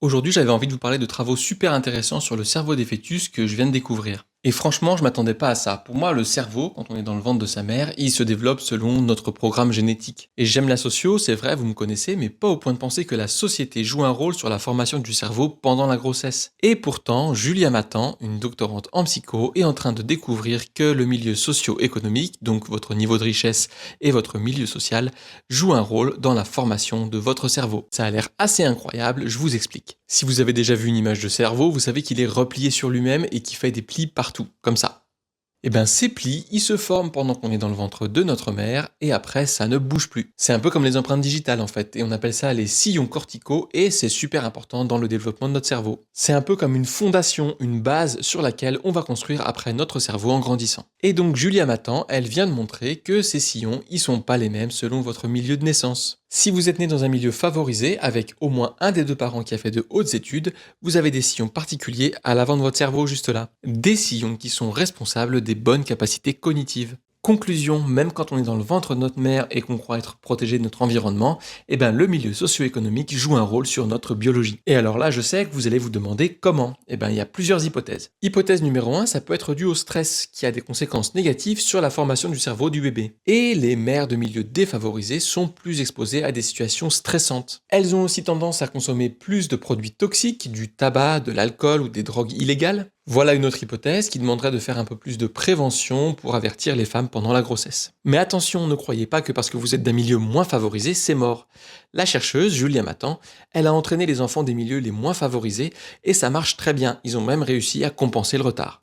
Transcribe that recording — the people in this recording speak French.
Aujourd'hui, j'avais envie de vous parler de travaux super intéressants sur le cerveau des fœtus que je viens de découvrir. Et franchement, je m'attendais pas à ça. Pour moi, le cerveau, quand on est dans le ventre de sa mère, il se développe selon notre programme génétique. Et j'aime la socio, c'est vrai, vous me connaissez, mais pas au point de penser que la société joue un rôle sur la formation du cerveau pendant la grossesse. Et pourtant, Julia Matan, une doctorante en psycho, est en train de découvrir que le milieu socio-économique, donc votre niveau de richesse et votre milieu social, joue un rôle dans la formation de votre cerveau. Ça a l'air assez incroyable, je vous explique. Si vous avez déjà vu une image de cerveau, vous savez qu'il est replié sur lui-même et qu'il fait des plis partout, comme ça. Eh bien, ces plis, ils se forment pendant qu'on est dans le ventre de notre mère et après, ça ne bouge plus. C'est un peu comme les empreintes digitales en fait, et on appelle ça les sillons corticaux et c'est super important dans le développement de notre cerveau. C'est un peu comme une fondation, une base sur laquelle on va construire après notre cerveau en grandissant. Et donc, Julia Matan, elle vient de montrer que ces sillons, ils sont pas les mêmes selon votre milieu de naissance. Si vous êtes né dans un milieu favorisé, avec au moins un des deux parents qui a fait de hautes études, vous avez des sillons particuliers à l'avant de votre cerveau juste là. Des sillons qui sont responsables des bonnes capacités cognitives. Conclusion, même quand on est dans le ventre de notre mère et qu'on croit être protégé de notre environnement, eh ben le milieu socio-économique joue un rôle sur notre biologie. Et alors là, je sais que vous allez vous demander comment. Eh ben il y a plusieurs hypothèses. Hypothèse numéro 1, ça peut être dû au stress, qui a des conséquences négatives sur la formation du cerveau du bébé. Et les mères de milieux défavorisés sont plus exposées à des situations stressantes. Elles ont aussi tendance à consommer plus de produits toxiques, du tabac, de l'alcool ou des drogues illégales. Voilà une autre hypothèse qui demanderait de faire un peu plus de prévention pour avertir les femmes pendant la grossesse. Mais attention, ne croyez pas que parce que vous êtes d'un milieu moins favorisé, c'est mort. La chercheuse, Julia Matan, elle a entraîné les enfants des milieux les moins favorisés et ça marche très bien, ils ont même réussi à compenser le retard.